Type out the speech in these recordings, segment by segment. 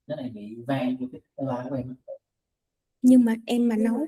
Cái này bị vang vô cái loa của em. Nhưng mà em mà nói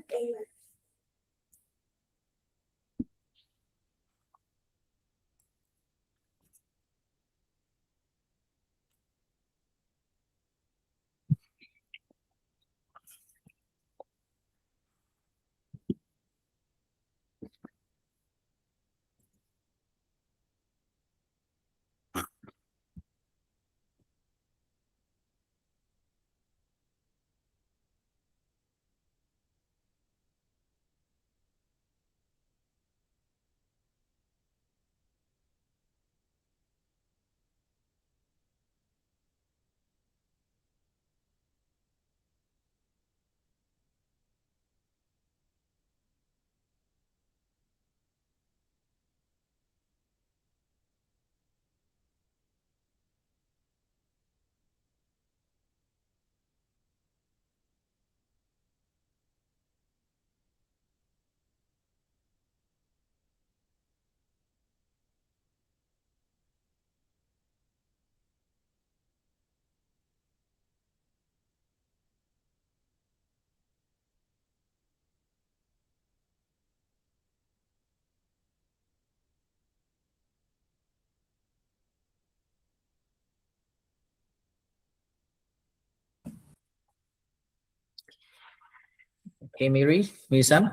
Okay, Miri, Sam,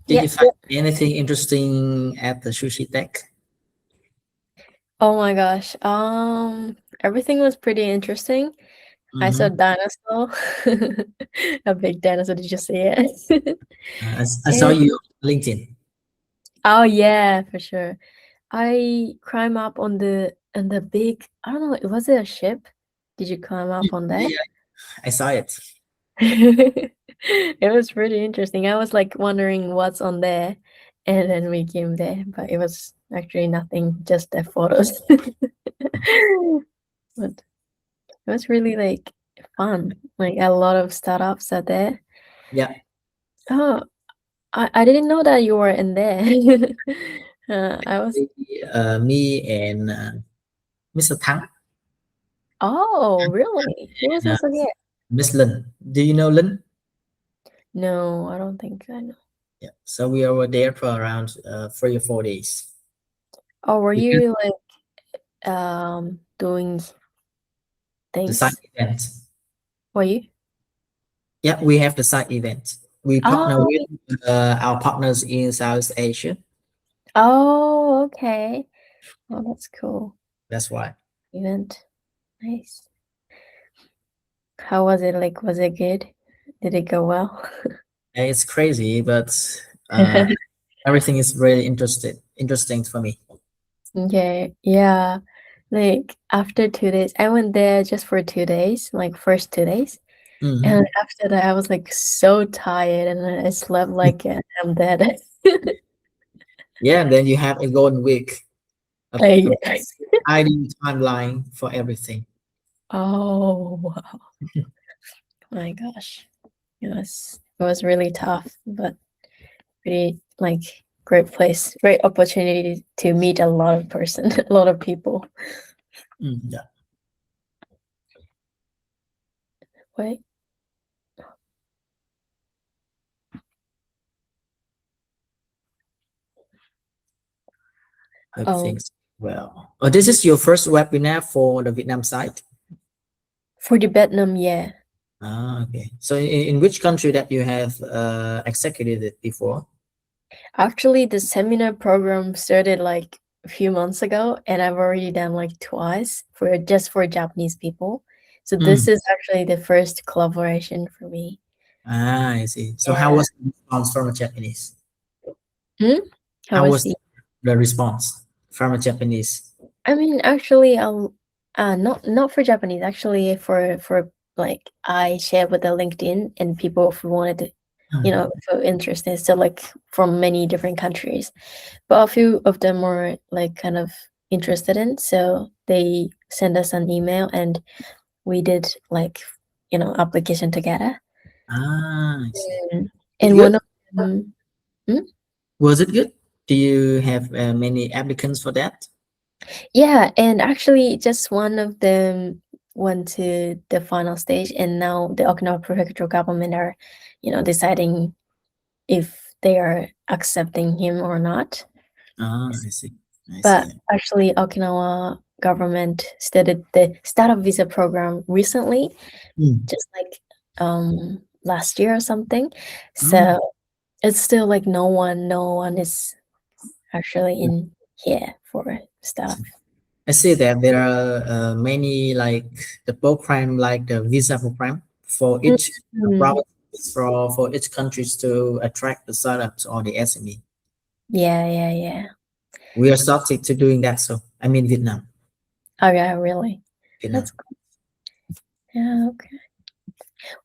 did Yeah. you find anything interesting at the sushi tech? Oh my gosh. Everything was pretty interesting. I saw dinosaur. A big dinosaur. Did you see it? I saw And- you on LinkedIn. oh yeah, for sure. I climb up on the big, I don't know, was it a ship? Did you climb up on that? Yeah, I saw it. It was pretty interesting. I was like wondering what's on there, and then we came there, but it was actually nothing, just the photos. But it was really like fun. Like a lot of startups are there. Yeah. Oh, I didn't know that you were in there. I was. Me and Mr. Thắng Oh, really? He was and also here. Miss Lin. Do you know Lin? No, I don't think I know. Yeah. So we were there for around 3 or 4 days. Oh, were We did you like doing the side things? event. Were you? Yeah, we have the side event. We partner Oh, with our partners in South Asia. oh, okay. Oh, that's cool. That's why. Event. Nice. How was it? Like, was it good? Did it go well? It's crazy, but everything is really interesting for me. Okay, yeah. Like after 2 days, I went there just for 2 days, like first 2 days. Mhm. And after that, I was like so tired and I slept like I'm dead. Yeah, and then you have a golden week, a Yes. ideal timeline for everything. Oh, wow. My gosh. It was really tough, but pretty like great place, great opportunity to meet a lot of person, a lot of people. Yeah. Wait. Everything's well. Oh, this is your first webinar for the Vietnam side. For the Vietnam, yeah. Ah, okay. So in which country that you have executed it before? Actually, the seminar program started like a few months ago, and I've already done like twice for Japanese people. So this is actually the first collaboration for me. Ah, I see. So how Yeah. was the response from the Japanese? How How was was the response from the Japanese? I mean, actually, not for Japanese. Actually, for like I shared with the LinkedIn and people who wanted to, who interested. So like from many different countries, but a few of them were like kind of interested in. So they sent us an email and we did like application together. Ah, I see. And Good. one of them. Was it good? Do you have many applicants for that? Yeah, and actually just one of them went to the final stage, and now the Okinawa prefectural government are, deciding if they are accepting him or not. I see. I But see. actually, Okinawa government started the startup visa program recently, Mm. just like last year or something. Oh, So it's still like no one is actually in here for startup. I see that there are many like the program, like the visa program for each Mhm. province, for each countries to attract the startups or the SME. Yeah. We are starting to doing that. So I mean Vietnam, Oh yeah, really? Vietnam. That's cool. Yeah, okay.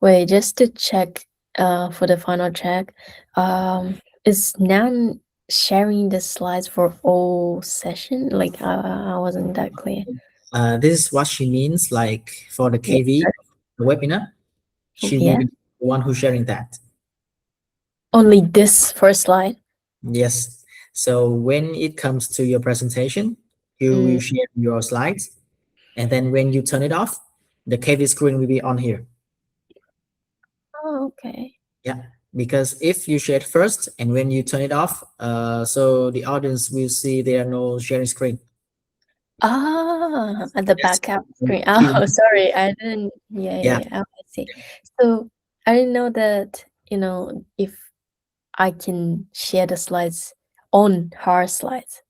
Wait, just to check for the final check, is Nan sharing the slides for all session? Like I wasn't that clear. This is what she means. Like for the Yeah. KV, the webinar, she will Yeah. be the one who's sharing that. Only this first slide. Yes. So when it comes to your presentation, you will Mm. share your slides, and then when you turn it off, the KV screen will be on here. Oh, okay. Yeah, because if you share it first and when you turn it off, so the audience will see there are no sharing screen. Ah, at the Yes. backup screen. Oh, sorry, I didn't. Yeah. Yeah. Oh, I see. So I didn't know that, if I can share the slides on her slides,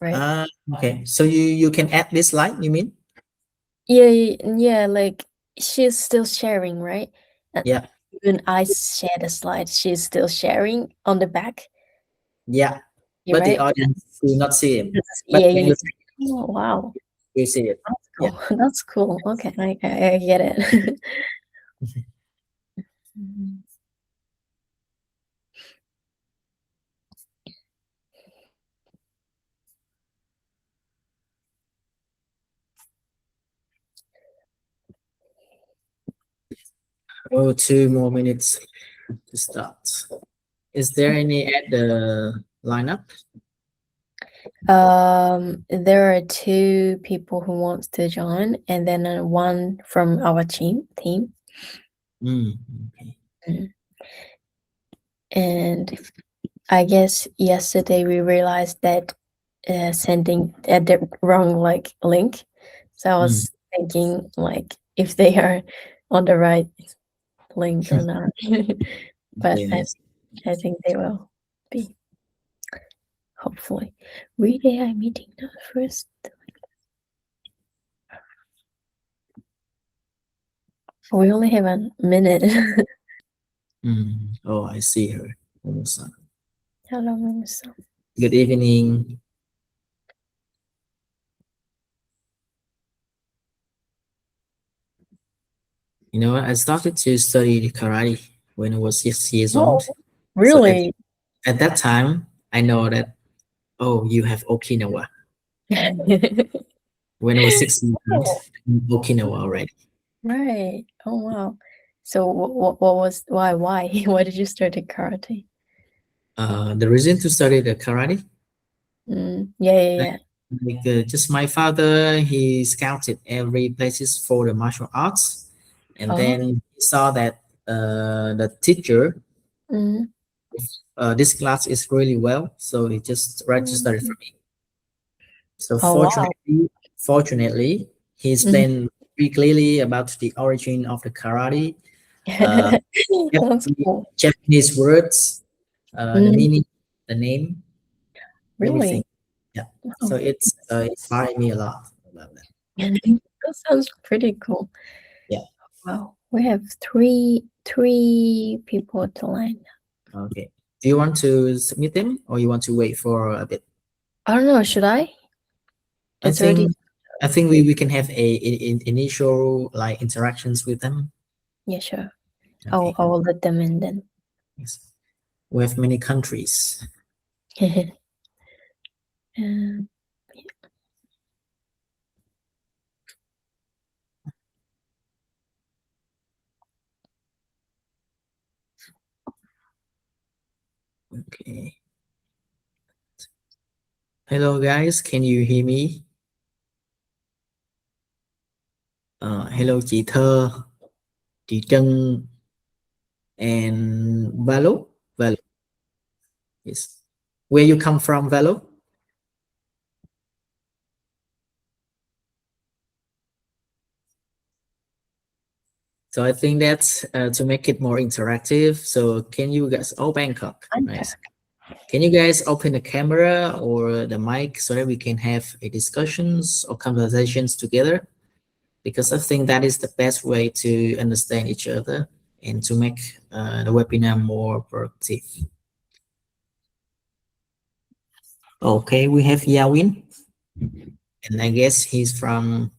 right? Okay. So you can add this slide, you mean? Yeah, like she's still sharing, right? And Yeah. when I share the slide, she's still sharing on the back. Yeah. You But the right? audience will not see it. But when Yeah. you see it, Oh, wow. you see it. That's Yeah. cool. That's cool. Okay, I get it. Mhm. Oh, 2 more minutes to start. Is there any at the lineup? There are two people who wants to join, and then one from our team. Okay. Mm. And I guess yesterday we realized that sending the wrong like link. So I was thinking like if they are on the right link or not. But Yes. I think they will be, hopefully. Read AI meeting now first. We only have a minute. Oh, I see her. Awesome. Hello, Minister. Good evening. You know, I started to study karate when I was 6 years Oh, old. So really? at that time, I know that, oh, you have Okinawa. When I was 16, Oh, Okinawa already. right. Oh, wow. So what was why why did you start the karate? The reason to study the karate, like, Yeah. just my father, he scouted every places for the martial arts, and Oh. then he saw that the teacher, Mm. this class is really well, so he just registered for me. So Oh, wow. fortunately, he Mhm. explained very clearly about the origin of the karate, uh, That's Japanese cool. Japanese words, the Mm, meaning, the name, everything. really? Yeah. So Wow. it's inspired me a lot about that. That sounds pretty cool. Yeah. Wow. We have three people to line. Okay. Do you want to submit them or you want to wait for a bit? I don't know, should I? I It's already. think I think we can have a initial like interactions with them. Yeah, sure. Okay. I will let them in then. Yes. We have many countries. Um, Okay. Hello guys, can you hear me? Hello chị Thơ, chị Trân, and Valo. Valo. Yes. Where you come from, Valo? So I think that's to make it more interactive. So can you guys, oh, Bangkok, nice. Can you guys open the camera or the mic so that we can have a discussions or conversations together? Because I think that is the best way to understand each other and to make the webinar more productive. Okay, we have Yawin, and I guess he's from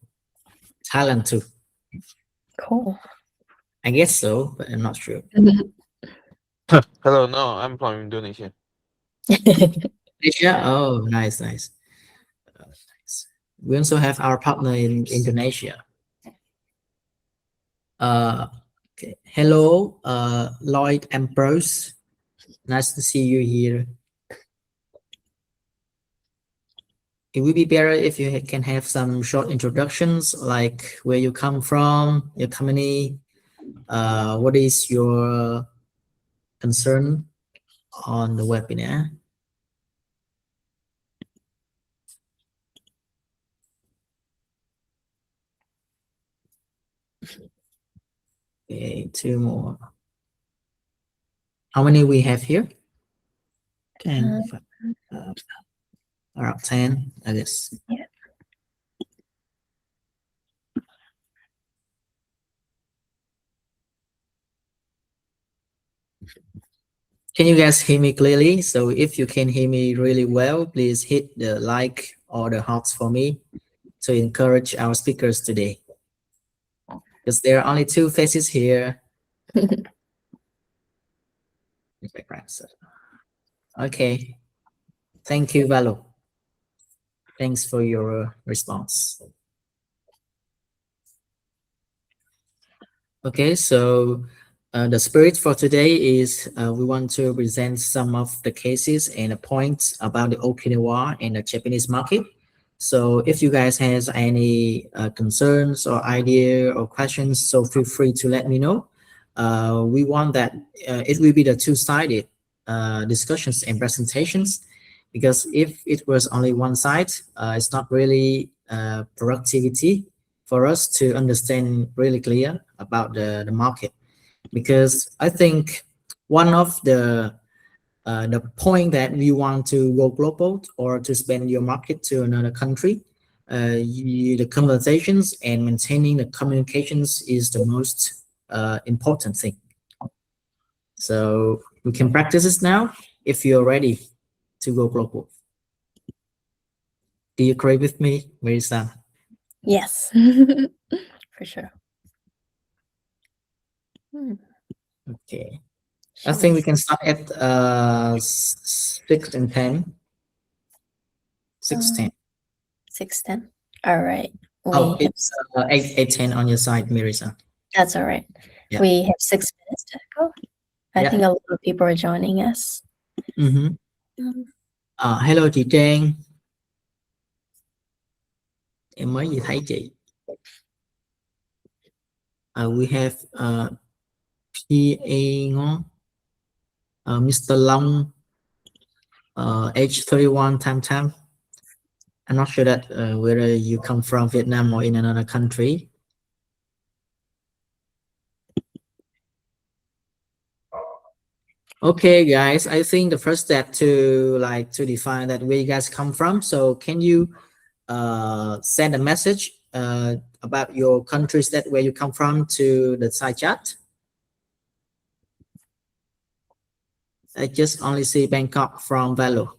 Thailand too. Cool. I guess so, but I'm not sure. Hello, no, I'm from Indonesia. Asia? Oh, nice, nice. Nice. We also have our partner in Indonesia. Okay. Hello, Lloyd Ambrose. Nice to see you here. It would be better if you can have some short introductions, like where you come from, your company, what is your concern on the webinar. Okay, 2 more. How many we have here? 10, around 10, I guess. Yeah. Can you guys hear me clearly? So if you can hear me really well, please hit the like or the hearts for me to encourage our speakers today. Because there are only 2 faces here. Okay. Thank you, Valo. Thanks for your response. Okay, so the spirit for today is we want to present some of the cases and the points about the Okinawa and the Japanese market. So if you guys has any concerns or idea or questions, so feel free to let me know. We want that it will be the two-sided discussions and presentations, because if it was only one side, it's not really productivity for us to understand really clear about the market. Because I think one of the point that we want to go global or to expand your market to another country, the conversations and maintaining the communications is the most important thing. So we can practice this now if you're ready to go global. Do you agree with me, Marisa? Yes, for sure. Okay. I think we can start at 6 and 10. 6:10. 6:10. All right. Oh, it's 8:10 on your side, Marisa. That's all right. Yeah. We have 6 minutes to go. I think a lot of people are joining us. Hello chị Trang. Em mới vừa thấy chị. We have P.A. Ngon, Mr. Long, age 31 time. I'm not sure that whether you come from Vietnam or in another country. Okay, guys, I think the first step to define that where you guys come from. So can you send a message about your countries that where you come from to the side chat? I just only see Bangkok from Valo.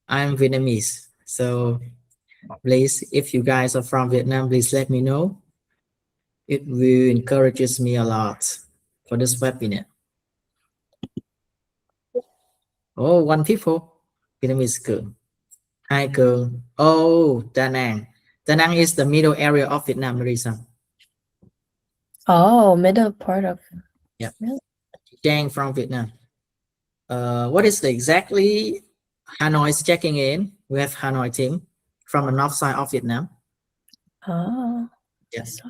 I'm Vietnamese, so please, if you guys are from Vietnam, please let me know. It will encourages me a lot for this webinar. Oh, 1 people. Vietnamese girl. Hi girl. Oh, Da Nang. Da Nang is the middle area of Vietnam, Marisa. Oh, middle part of. Yeah. Really? Giang from Vietnam. What is the exactly Hanoi is checking in? We have Hanoi team from the north side of Vietnam. Oh, Yes. so-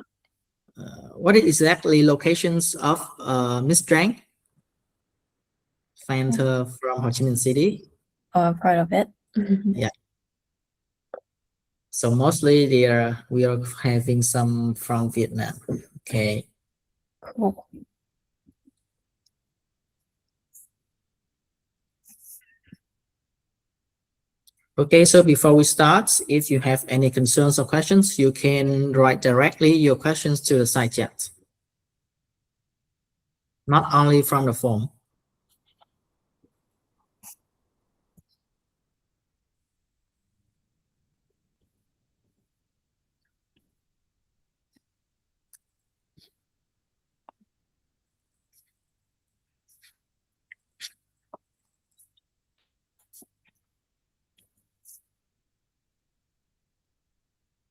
What is exactly locations of Miss Trang? Center from Ho Chi Minh City. oh, I'm proud of it. Yeah. So mostly we are having some from Vietnam. Okay. Cool. Okay, so before we start, if you have any concerns or questions, you can write directly your questions to the site chat. Not only from the form.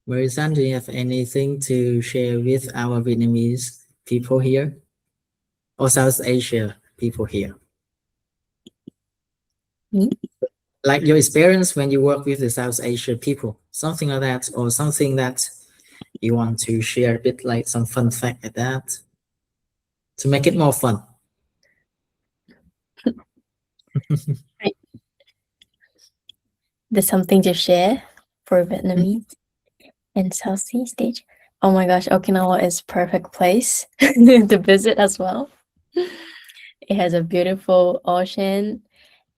Marisan, do you have anything to share with our Vietnamese people here? Or South Asia people here? Me? Like your experience when you work with the South Asia people, something like that, or something that you want to share a bit, like some fun fact like that, to make it more fun. There's something to share for Vietnamese and Southeast Asia. Oh my gosh, Okinawa is perfect place to visit as well. It has a beautiful ocean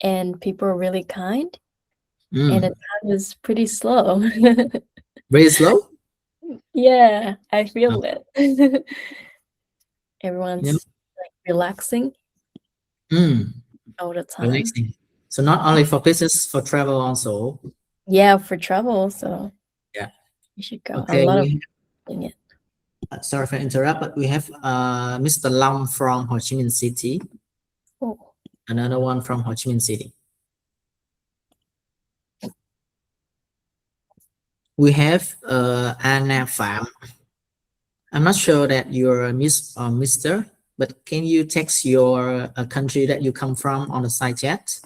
and people are really kind and the time is pretty slow. Very slow? Yeah, I feel Oh. it. Everyone's Yeah. like relaxing Mm, all the time. relaxing. So not only for business, for travel also. Yeah, for travel, so Yeah. you should go. Okay. A lot of doing it. Sorry for interrupt, but we have Mr. Long from Ho Chi Minh City. Oh, Another one from Ho Chi Minh City. We have Anna Pham. I'm not sure that you're a Miss or Mr., but can you text your country that you come from on the side chat?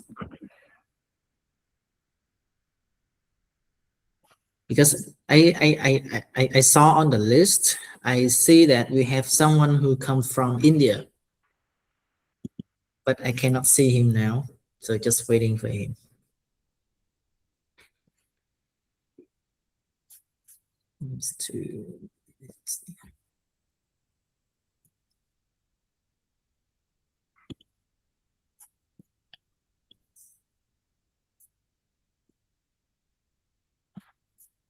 Because I saw on the list, I see that we have someone who comes from India, but I cannot see him now. So just waiting for him.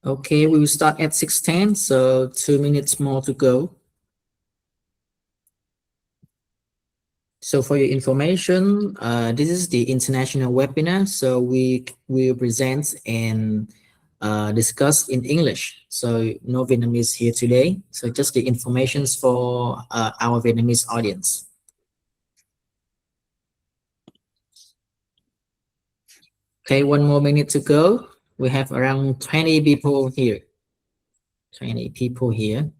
Okay, we will start at 6:10, so 2 minutes more to go. So for your information, this is the international webinar. So we will present and discuss in English. So no Vietnamese here today. So just the informations for our Vietnamese audience. Okay, 1 more minute to go. We have around 20 people here. 20 people here.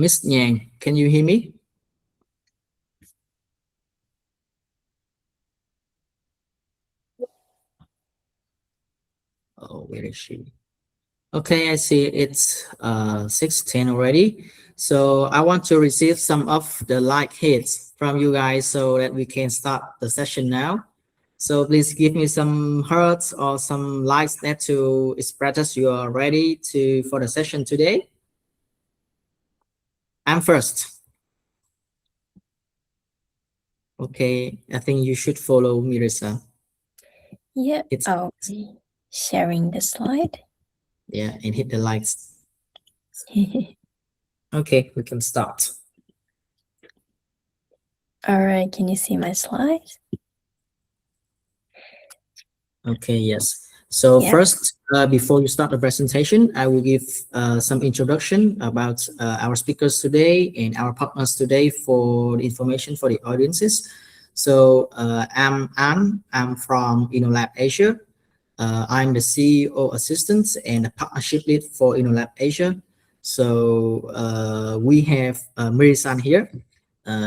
Miss Nhang, can you hear me? Oh, where is she? Okay, I see it's 6:10 already. So I want to receive some of the like hits from you guys so that we can start the session now. So please give me some hearts or some likes that to express us you are ready to for the session today. I'm first. Okay, I think you should follow Mirisa. yeah. It's I'll be sharing the slide. yeah, and hit the likes. Okay, we can start. All right, can you see my slides? Okay, yes. So Yeah. first, before you start the presentation, I will give some introduction about our speakers today and our partners today for the information for the audiences. So I'm An. I'm from InnoLab Asia. I'm the CEO assistant and the partnership lead for InnoLab Asia. So we have Miri-san here.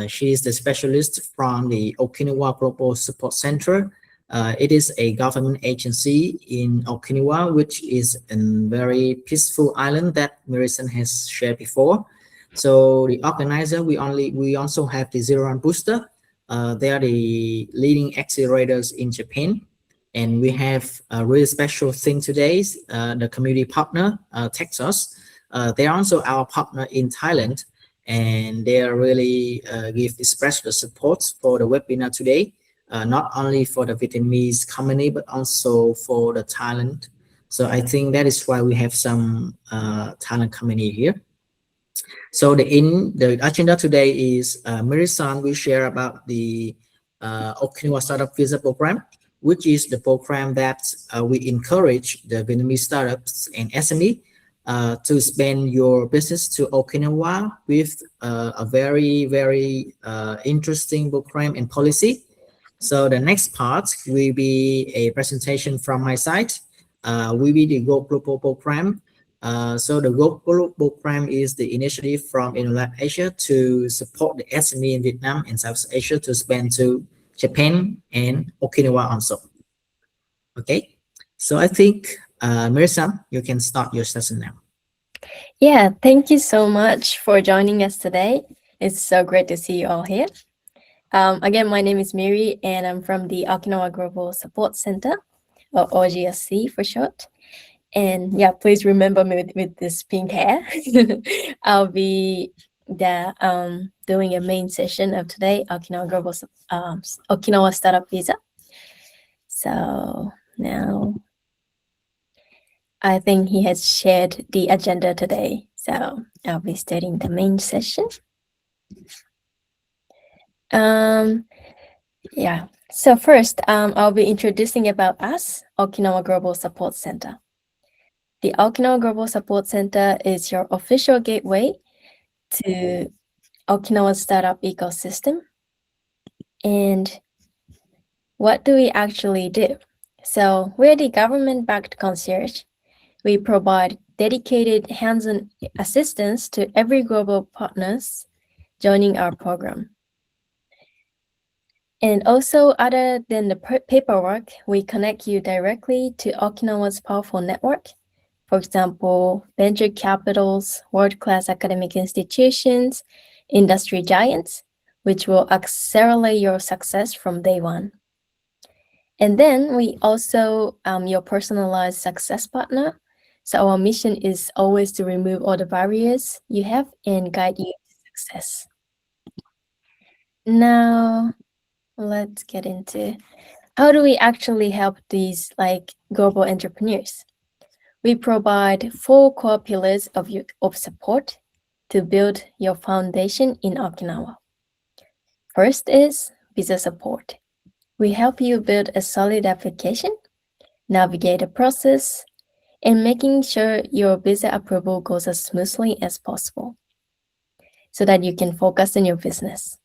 She is the specialist from the Okinawa Global Support Centre. It is a government agency in Okinawa, which is a very peaceful island that Miri-san has shared before. So the organizer, we also have the Zero Run Booster. They are the leading accelerators in Japan. And we have a really special thing today, the community partner, Texas. They are also our partner in Thailand, and they are really express the support for the webinar today, not only for the Vietnamese company, but also for the Thailand. So I think that is why we have some Thailand company here. So the agenda today is Miri-san will share about the Okinawa Startup Visa program, which is the program that we encourage the Vietnamese startups and SME to expand your business to Okinawa with a very, very interesting program and policy. So the next part will be a presentation from my side. Will be the Global program. So the Global program is the initiative from InnoLab Asia to support the SME in Vietnam and South Asia to expand to Japan and Okinawa also. Okay, so I think Miri-san, you can start your session now. Yeah, thank you so much for joining us today. It's so great to see you all here. Again, my name is Miri, and I'm from the Okinawa Global Support Centre, or OGSC for short. And yeah, please remember me with this pink hair. I'll be doing a main session of today, Okinawa Startup Visa. So now I think he has shared the agenda today. So I'll be starting the main session. Yeah. So first, I'll be introducing about us, Okinawa Global Support Centre. The Okinawa Global Support Centre is your official gateway to Okinawa's startup ecosystem. And what do we actually do? So we're the government-backed concierge. We provide dedicated hands-on assistance to every global partners joining our program. And also, other than the paperwork, we connect you directly to Okinawa's powerful network. For example, venture capitals, world-class academic institutions, industry giants, which will accelerate your success from day one. And then we also your personalized success partner. So our mission is always to remove all the barriers you have and guide you to success. Now, let's get into how do we actually help these global entrepreneurs. We provide 4 core pillars of support to build your foundation in Okinawa. First is visa support. We help you build a solid application, navigate the process, and making sure your visa approval goes as smoothly as possible so that you can focus on your business.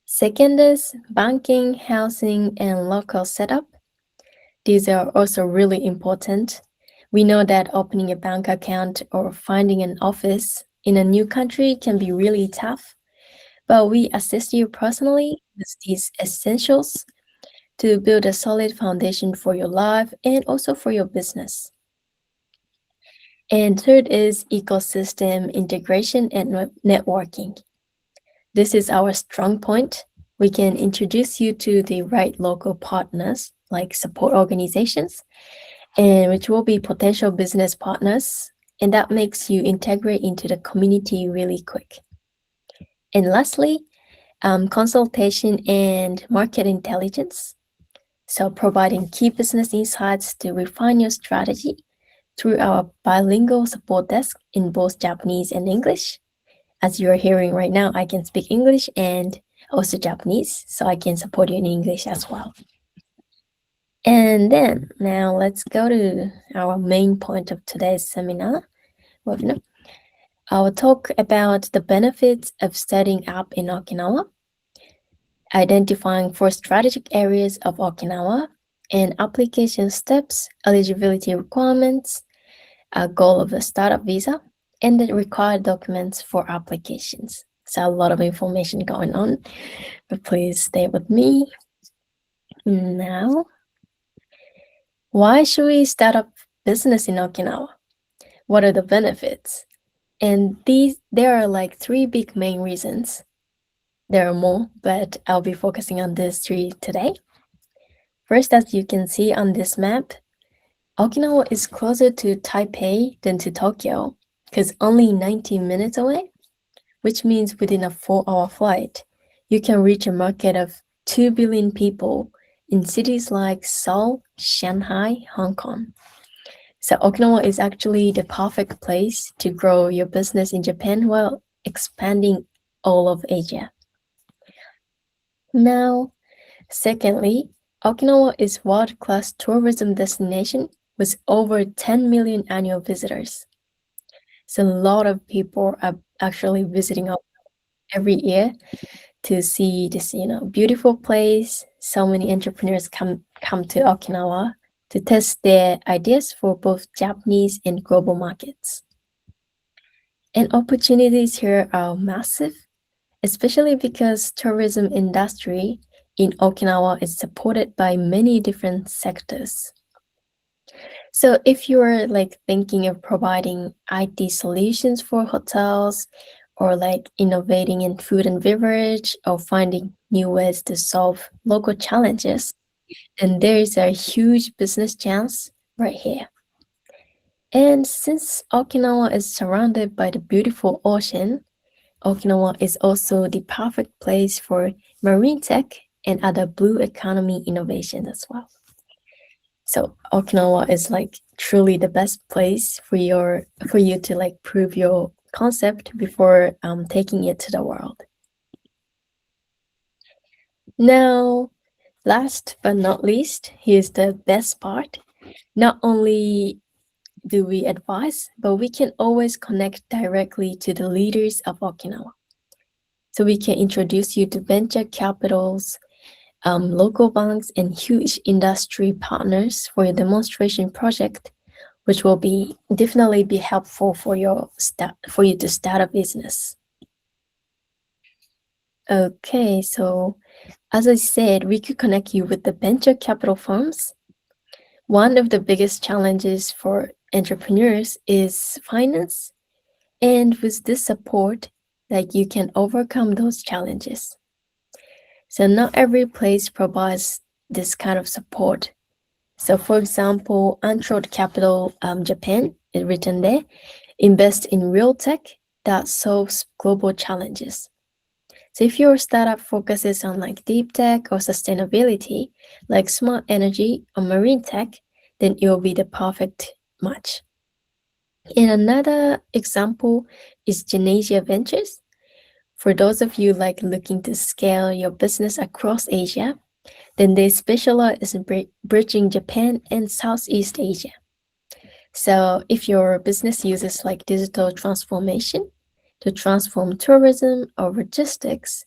Second is banking, housing, and local setup. These are also really important. We know that opening a bank account or finding an office in a new country can be really tough, but we assist you personally with these essentials to build a solid foundation for your life and also for your business. And third is ecosystem integration and networking. This is our strong point. We can introduce you to the right local partners, like support organizations, and which will be potential business partners, and that makes you integrate into the community really quick. And lastly, consultation and market intelligence. So providing key business insights to refine your strategy through our bilingual support desk in both Japanese and English. As you're hearing right now, I can speak English and also Japanese, so I can support you in English as well. And then now let's go to our main point of today's webinar. I will talk about the benefits of setting up in Okinawa, identifying 4 strategic areas of Okinawa, and application steps, eligibility requirements, a goal of the startup visa, and the required documents for applications. So a lot of information going on, but please stay with me. Now, why should we start up business in Okinawa? What are the benefits? And there are like 3 big main reasons. There are more, but I'll be focusing on these 3 today. First, as you can see on this map, Okinawa is closer to Taipei than to Tokyo, because only 19 minutes away, which means within a 4-hour flight, you can reach a market of 2 billion people in cities like Seoul, Shanghai, Hong Kong. So Okinawa is actually the perfect place to grow your business in Japan while expanding all of Asia. Now, secondly, Okinawa is world-class tourism destination with over 10 million annual visitors. So a lot of people are actually visiting Okinawa every year to see this, beautiful place. So many entrepreneurs come to Okinawa to test their ideas for both Japanese and global markets. And opportunities here are massive, especially because tourism industry in Okinawa is supported by many different sectors. So if you're like thinking of providing IT solutions for hotels, or like innovating in food and beverage, or finding new ways to solve local challenges, then there is a huge business chance right here. And since Okinawa is surrounded by the beautiful ocean, Okinawa is also the perfect place for marine tech and other blue economy innovation as well. So Okinawa is like truly the best place for you to like prove your concept before taking it to the world. Now, last but not least, here's the best part. Not only do we advise, but we can always connect directly to the leaders of Okinawa. So we can introduce you to venture capitals, local banks, and huge industry partners for your demonstration project, which will definitely be helpful for you to start a business. Okay, so as I said, we could connect you with the venture capital firms. One of the biggest challenges for entrepreneurs is finance, and with this support, like you can overcome those challenges. So not every place provides this kind of support. So for example, Antrod Capital Japan is written there, invest in real tech that solves global challenges. So if your startup focuses on like deep tech or sustainability, like smart energy or marine tech, then it will be the perfect match. And another example is Genesia Ventures. For those of you like looking to scale your business across Asia, then they specialize in bridging Japan and Southeast Asia. So if your business uses like digital transformation to transform tourism or logistics,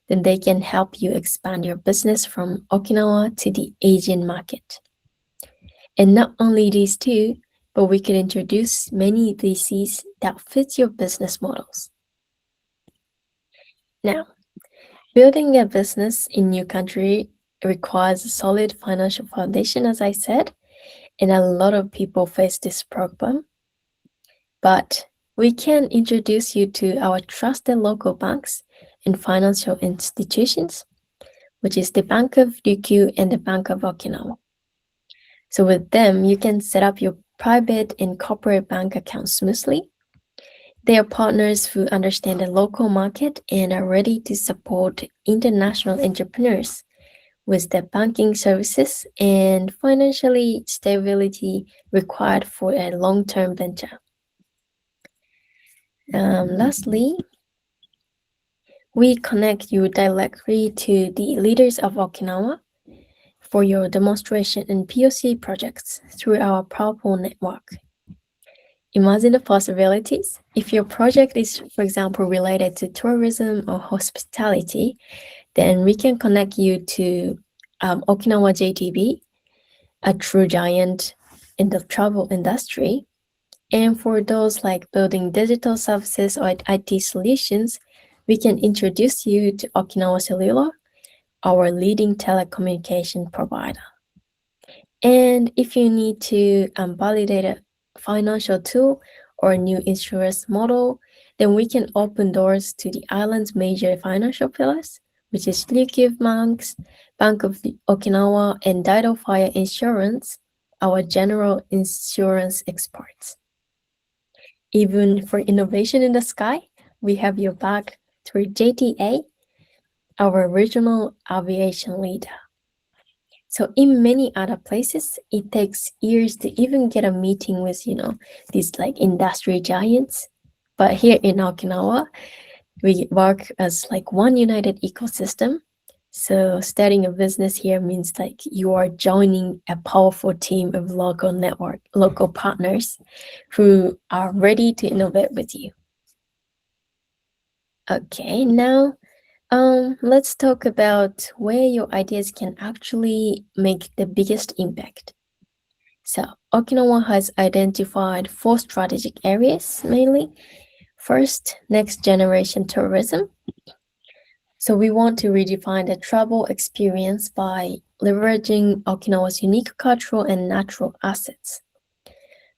then they can help you expand your business from Okinawa to the Asian market. And not only these two, but we could introduce many VCs that fit your business models. Now, building a business in new country requires a solid financial foundation, as I said, and a lot of people face this problem. But we can introduce you to our trusted local banks and financial institutions, which is the Bank of Ryukyu and the Bank of Okinawa. So with them, you can set up your private and corporate bank accounts smoothly. They are partners who understand the local market and are ready to support international entrepreneurs with the banking services and financially stability required for a long-term venture. Lastly, we connect you directly to the leaders of Okinawa for your demonstration and POC projects through our powerful network. Imagine the possibilities. If your project is, for example, related to tourism or hospitality, then we can connect you to Okinawa JTB, a true giant in the travel industry. And for those like building digital services or IT solutions, we can introduce you to Okinawa Cellular, our leading telecommunication provider. And if you need to validate a financial tool or a new insurance model, then we can open doors to the island's major financial pillars, which is Ryukyu Banks, Bank of Okinawa, and Daido Fire Insurance, our general insurance experts. Even for innovation in the sky, we have your back through JTA, our regional aviation leader. So in many other places, it takes years to even get a meeting with, these like industry giants. But here in Okinawa, we work as like one united ecosystem. So starting a business here means like you are joining a powerful team of local partners who are ready to innovate with you. Okay, now let's talk about where your ideas can actually make the biggest impact. So Okinawa has identified 4 strategic areas mainly. First, next generation tourism. So we want to redefine the travel experience by leveraging Okinawa's unique cultural and natural assets.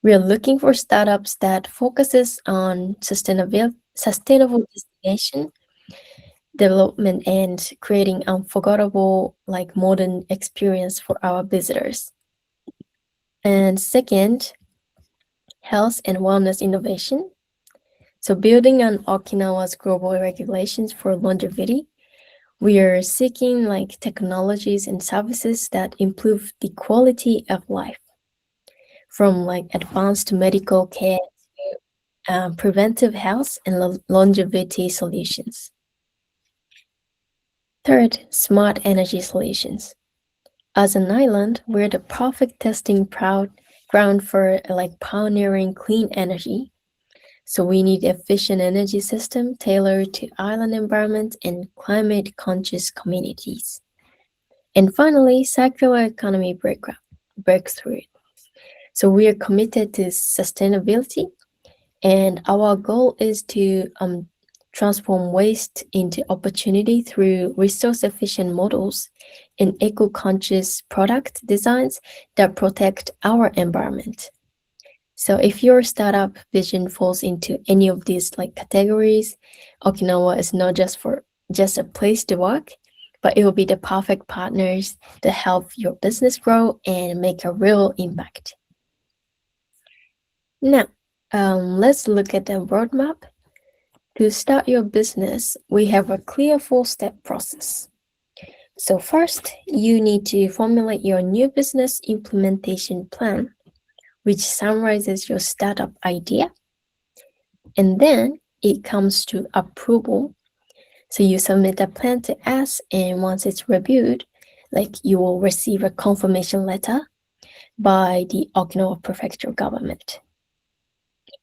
We are looking for startups that focuses on sustainable destination development and creating unforgettable like modern experience for our visitors. And second, health and wellness innovation. So building on Okinawa's global regulations for longevity, we are seeking like technologies and services that improve the quality of life, from like advanced medical care to preventive health and longevity solutions. Third, smart energy solutions. As an island, we're the perfect testing ground for like pioneering clean energy. So we need efficient energy system tailored to island environment and climate conscious communities. And finally, circular economy breakthrough. So we are committed to sustainability, and our goal is to transform waste into opportunity through resource-efficient models and eco-conscious product designs that protect our environment. So if your startup vision falls into any of these like categories, Okinawa is not just a place to work, but it will be the perfect partners to help your business grow and make a real impact. Now, let's look at the roadmap. To start your business, we have a clear 4-step process. So first, you need to formulate your new business implementation plan, which summarizes your startup idea. And then it comes to approval. So you submit a plan to us, and once it's reviewed, like you will receive a confirmation letter by the Okinawa Prefecture government.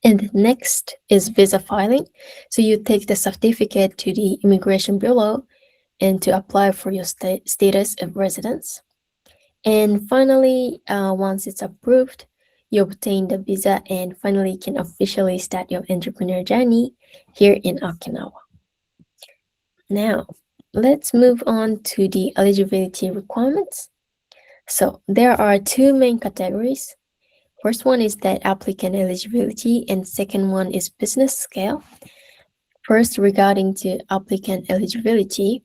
And next is visa filing. So you take the certificate to the Immigration Bureau and to apply for your status of residence. And finally, once it's approved, you obtain the visa and finally can officially start your entrepreneur journey here in Okinawa. Now, let's move on to the eligibility requirements. So there are 2 main categories. First one is that applicant eligibility, and second one is business scale. First, regarding to applicant eligibility,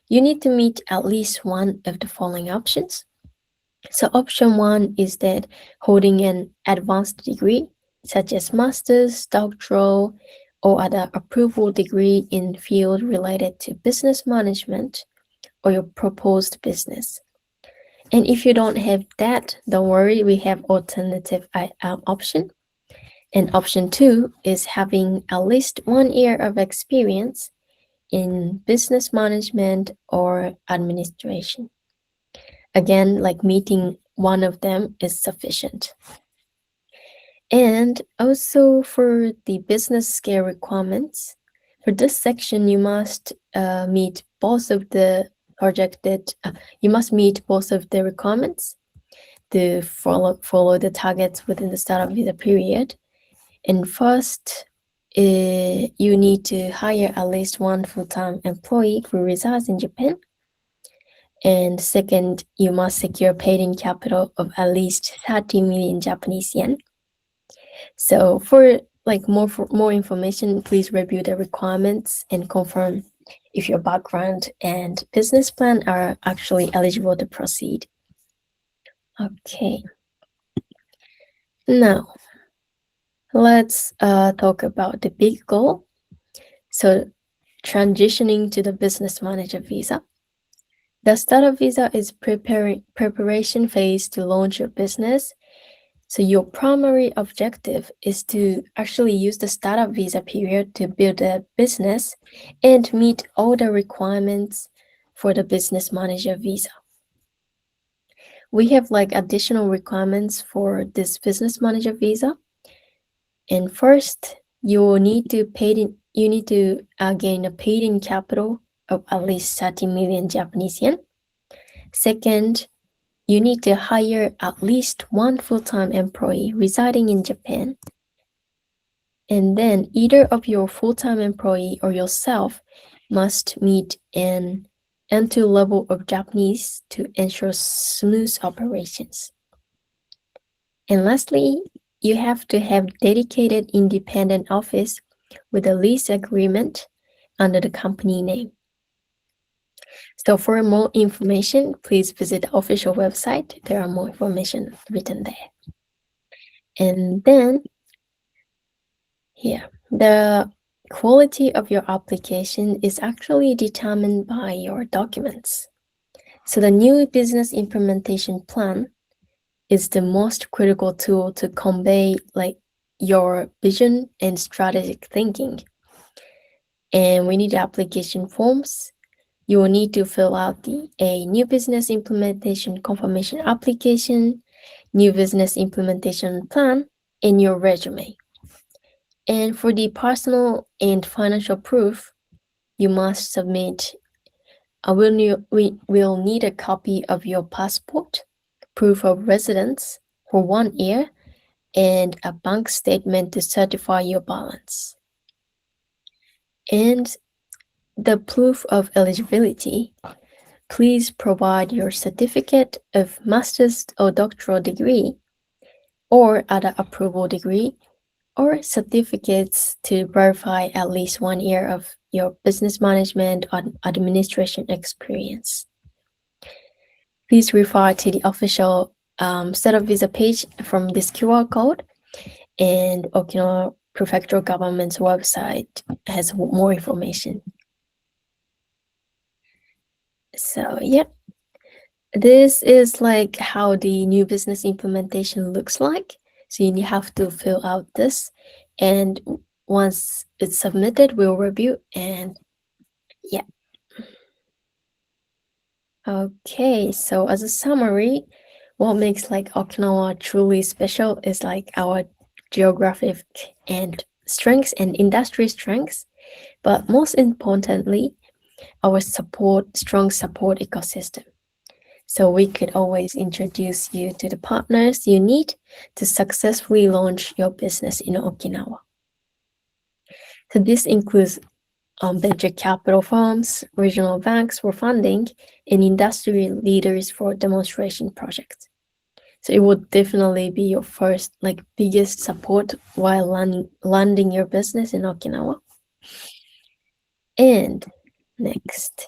you need to meet at least one of the following options. So option 1 is that holding an advanced degree, such as master's, doctoral, or other approval degree in field related to business management or your proposed business. And if you don't have that, don't worry, we have alternative option. And option 2 is having at least 1 year of experience in business management or administration. Again, like meeting one of them is sufficient. And also for the business scale requirements, for this section, you must meet both of the you must meet both of the requirements to follow the targets within the startup visa period. And first, you need to hire at least one full-time employee who resides in Japan. And second, you must secure paid-in capital of at least 30 million Japanese yen. So for more information, please review the requirements and confirm if your background and business plan are actually eligible to proceed. Okay. Now, let's talk about the big goal. So transitioning to the business manager visa. The startup visa is preparation phase to launch your business. So your primary objective is to actually use the startup visa period to build a business and meet all the requirements for the business manager visa. We have like additional requirements for this business manager visa. And first, you need to gain a paid-in capital of at least 30 million Japanese yen. Second, you need to hire at least one full-time employee residing in Japan. And then either of your full-time employee or yourself must meet an N2 level of Japanese to ensure smooth operations. And lastly, you have to have dedicated independent office with a lease agreement under the company name. So for more information, please visit the official website. There are more information written there. And then here, the quality of your application is actually determined by your documents. So the new business implementation plan is the most critical tool to convey like your vision and strategic thinking. And we need application forms. You will need to fill out a new business implementation confirmation application, new business implementation plan, and your resume. And for the personal and financial proof, you must submit. We will need a copy of your passport, proof of residence for 1 year, and a bank statement to certify your balance. And the proof of eligibility, please provide your certificate of master's or doctoral degree or other approval degree or certificates to verify at least 1 year of your business management or administration experience. Please refer to the official startup visa page from this QR code, and Okinawa Prefectural Government's website has more information. So, yep. This is like how the new business implementation looks like. So you have to fill out this, and once it's submitted, we'll review and yeah. Okay, so as a summary, what makes like Okinawa truly special is like our geographic and strengths and industry strengths, but most importantly, our strong support ecosystem. So we could always introduce you to the partners you need to successfully launch your business in Okinawa. So this includes venture capital firms, regional banks for funding, and industry leaders for demonstration projects. So it would definitely be your first, like, biggest support while landing your business in Okinawa. And next.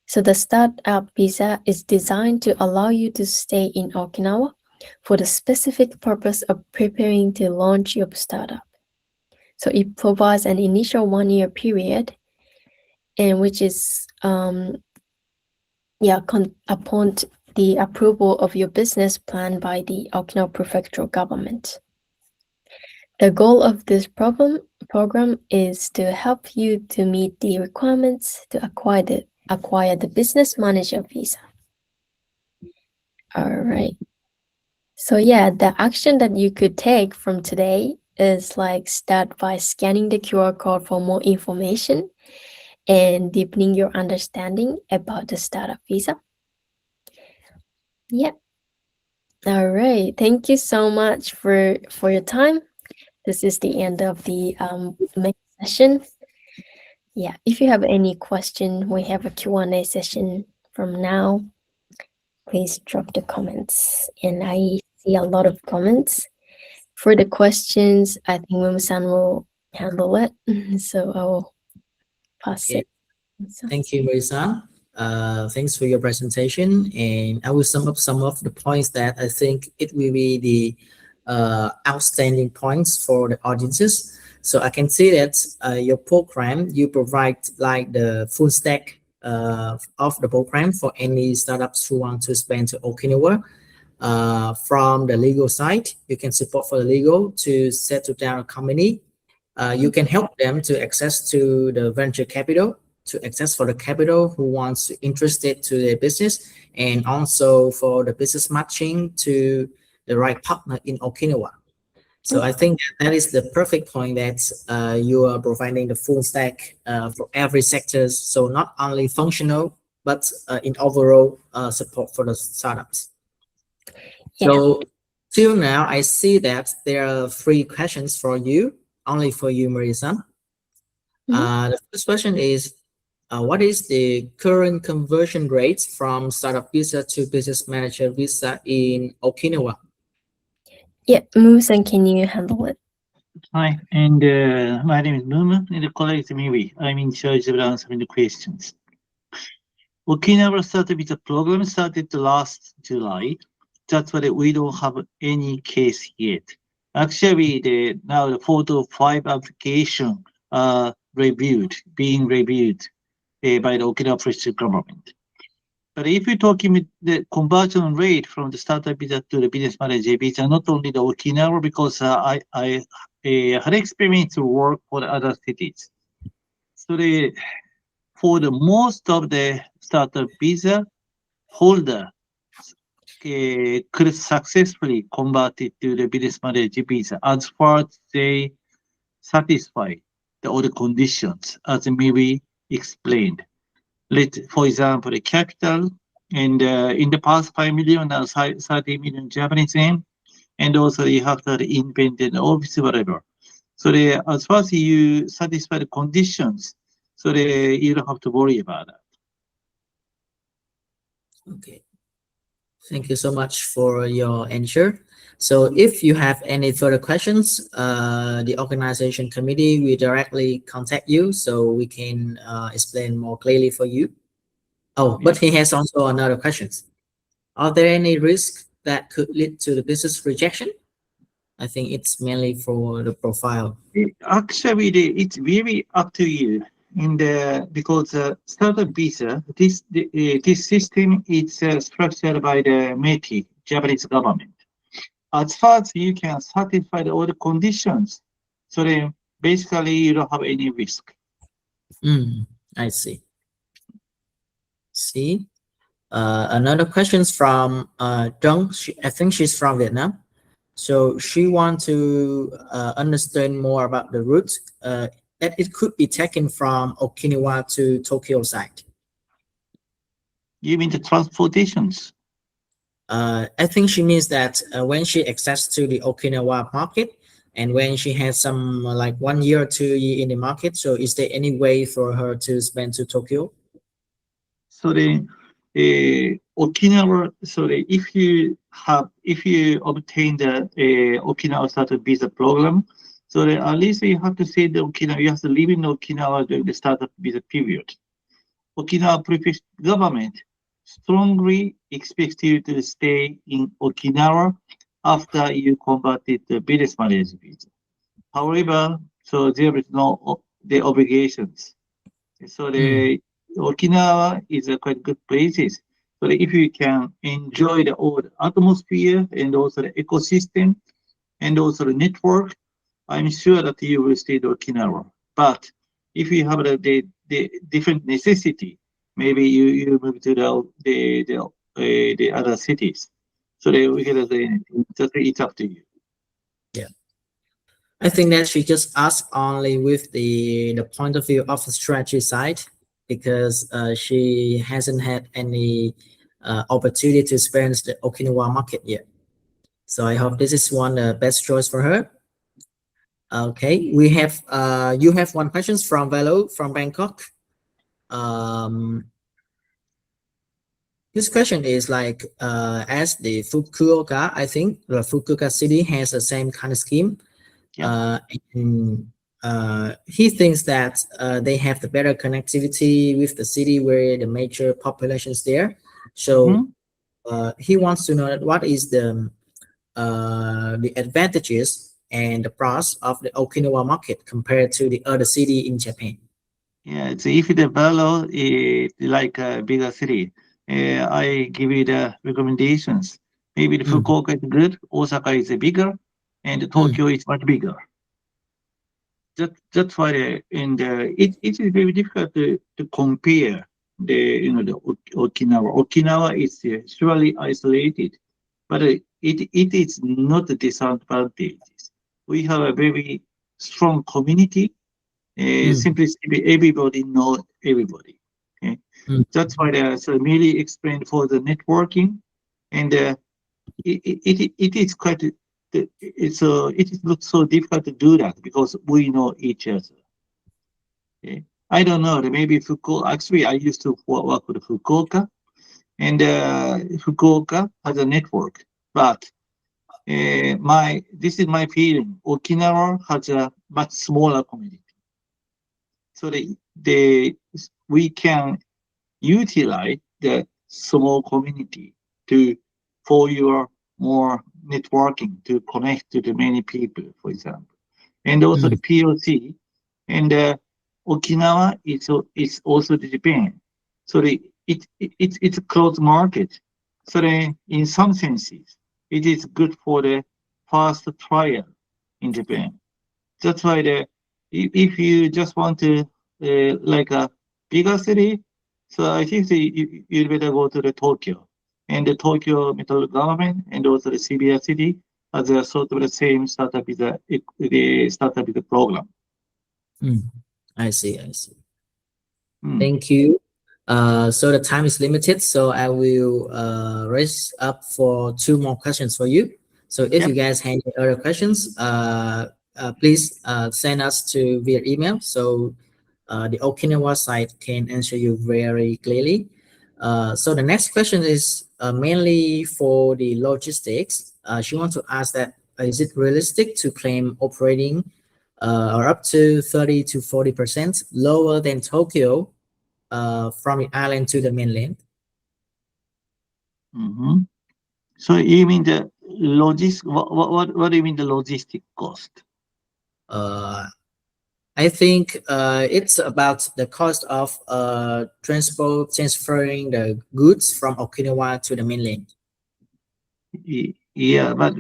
So the startup visa is designed to allow you to stay in Okinawa for the specific purpose of preparing to launch your startup. So it provides an initial 1-year period, and which is upon the approval of your business plan by the Okinawa Prefectural Government. The goal of this program is to help you to meet the requirements to acquire the business manager visa. All right. So yeah, the action that you could take from today is like start by scanning the QR code for more information and deepening your understanding about the startup visa. Yeah. All right. Thank you so much for your time. This is the end of the main session. Yeah, if you have any question, we have a Q&A session from now. Please drop the comments. And I see a lot of comments. For the questions, I think Mum-san will handle it. So I will pass Okay. it. So, Thank you, Miri-san. Thanks for your presentation, and I will sum up some of the points that I think it will be the outstanding points for the audiences. So I can see that your program, you provide like the full stack of the program for any startups who want to expand to Okinawa. From the legal side, you can support for the legal to settle down a company. You can help them to access to the venture capital, to access for the capital who wants to interested to their business, and also for the business matching to the right partner in Okinawa. So I think that is the perfect point that you are providing the full stack for every sector. So not only functional, but in overall support for the startups. yeah. So till now, I see that there are 3 questions for you, only for you, Marisa. The first question is, what is the current conversion rate from startup visa to business manager visa in Okinawa? Yeah, Mum-san, can you handle it? Hi, and my name is Moon, and the colleague is Miri. I'm in charge of answering the questions. Okinawa Startup Visa program started last July. That's why we don't have any case yet. Actually, now the 4 to 5 application are being reviewed by the Okinawa Prefecture government. But if you're talking with the conversion rate from the startup visa to the business manager visa, not only the Okinawa, because I had experience to work for the other cities. So for the most of the startup visa holder could successfully convert it to the business manager visa as far as they satisfy all the conditions, as maybe explained. For example, the capital, and in the past 5 million, now 30 million Japanese yen, and also you have the independent office, whatever. So as far as you satisfy the conditions, so you don't have to worry about that. Okay. Thank you so much for your answer. So if you have any further questions, the organization committee will directly contact you so we can explain more clearly for you. Oh, but he has also another questions. Are there any risks that could lead to the business rejection? I think it's mainly for the profile. Actually, it's really up to you. Because startup visa, this system is structured by the METI, Japanese government. As far as you can satisfy all the conditions, so then basically you don't have any risk. I see. Another questions from Dong. I think she's from Vietnam. So she wants to understand more about the route that it could be taken from Okinawa to Tokyo side. You mean the transportations? I think she means that when she access to the Okinawa market and when she has some like 1 year or 2 year in the market, so is there any way for her to spend to Tokyo? So then, Okinawa. So if you obtain the Okinawa startup visa program, so at least you have to say the Okinawa. You have to live in Okinawa during the startup visa period. Okinawa prefecture government strongly expects you to stay in Okinawa after you converted the business manager visa. However, so there is no the obligations. So Okinawa is a quite good place. So if you can enjoy the old atmosphere and also the ecosystem and also the network, I'm sure that you will stay in Okinawa. But if you have the different necessity, maybe you move to the other cities. So we cannot say anything. Just it's up to you. I think that she just asked only with the point of view of the strategy side, because she hasn't had any opportunity to experience the Okinawa market yet. So I hope this is one best choice for her. Okay, we have you have one questions from Velo from Bangkok. This question is like as the Fukuoka, I think the Fukuoka city has the same kind of scheme. And, he thinks that they have the better connectivity with the city where the major populations there. So he wants to know that what is the advantages and the pros of the Okinawa market compared to the other city in Japan. Yeah, it's if the Velo is like a bigger city, I give you the recommendations. Maybe the Fukuoka is good, Osaka is bigger, and Tokyo is much bigger. That's why it is very difficult to compare the Okinawa. Okinawa is surely isolated, but it is not a disadvantage. We have a very strong community. Simply everybody knows everybody. Okay? That's why so Miri explained for the networking, and it is quite it is not so difficult to do that because we know each other. Okay? I don't know. Maybe Fukuoka. Actually, I used to work with Fukuoka, and Fukuoka has a network. But this is my feeling. Okinawa has a much smaller community. So we can utilize the small community for your more networking to connect to the many people, for example, and also the POC, and Okinawa is also the Japan. So it's a closed market. So in some senses, it is good for the first trial in Japan. That's why if you just want to like a bigger city, so I think you'd better go to the Tokyo. And the Tokyo Metropolitan Government and also the CBS City has a sort of the same startup visa, the startup visa program. I see. Thank you. So the time is limited, so I will raise up for 2 more questions for you. So if you guys have any other questions, please send us to via email. So the Okinawa site can answer you very clearly. So the next question is mainly for the logistics. She wants to ask that is it realistic to claim operating or up to 30 to 40% lower than Tokyo from the island to the mainland? So you mean the what do you mean the logistic cost? I think it's about the cost of transferring the goods from Okinawa to the mainland. Yeah, but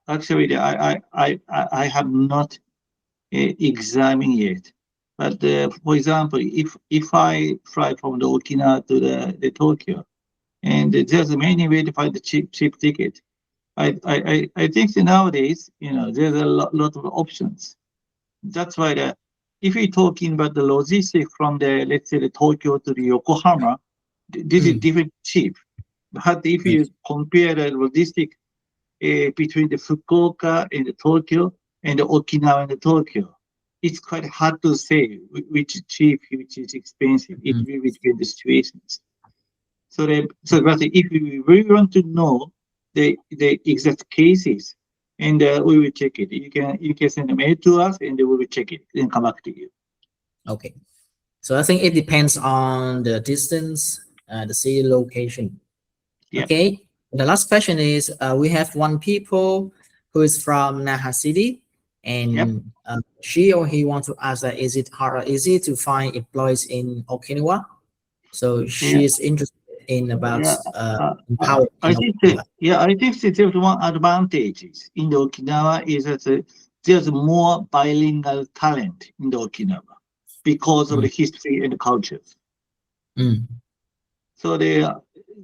actually I have not examined yet. But for example, if I fly from the Okinawa to the Tokyo, and there's many ways to find the cheap ticket. I think that nowadays, there's a lot of options. That's why if we're talking about the logistics from let's say the Tokyo to the Yokohama, this is different cheap. But if you compare the logistics between the Fukuoka and the Tokyo and the Okinawa and the Tokyo, it's quite hard to say which is cheap, which is expensive. It will depend the situations. So but if we really want to know the exact cases, and we will check it. You can send a mail to us, and we will check it and come back to you. Okay. So I think it depends on the distance, the city location. Yeah. Okay. The last question is we have one people who is from Naha City, and she or he wants to ask that is it hard or easy to find employees in Okinawa? So she is interested in about empowering. I think there's one advantage in the Okinawa is that there's more bilingual talent in the Okinawa because of the history and the cultures. So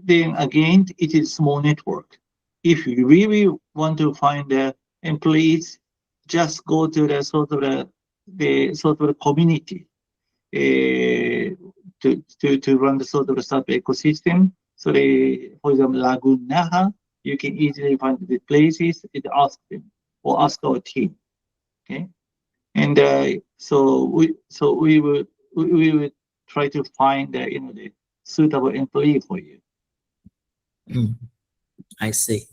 then again, it is small network. If you really want to find the employees, just go to the sort of the sort of community to run the sort of the startup ecosystem. So for example, Lagoon Naha, you can easily find the places and ask them or ask our team. Okay, and so we will try to find the suitable employee for you. I see.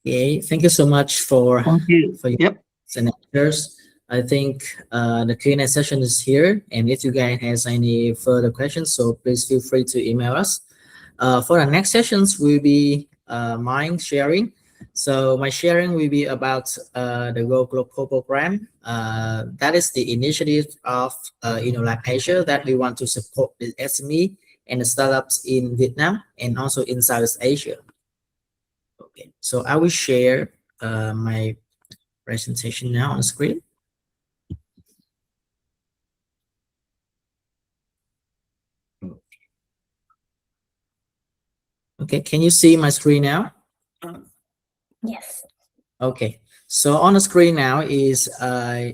Okay, thank you so much for Thank you. your Yep. answers. I think the Q&A session is here, and if you guys has any further questions, so please feel free to email us. For the next sessions will be mine sharing. So my sharing will be about the Go Global program. That is the initiative of InnoLab Asia that we want to support the SME and the startups in Vietnam and also in Southeast Asia. Okay, so I will share my presentation now on screen. Okay, can you see my screen now? Yes. Okay, so on the screen now is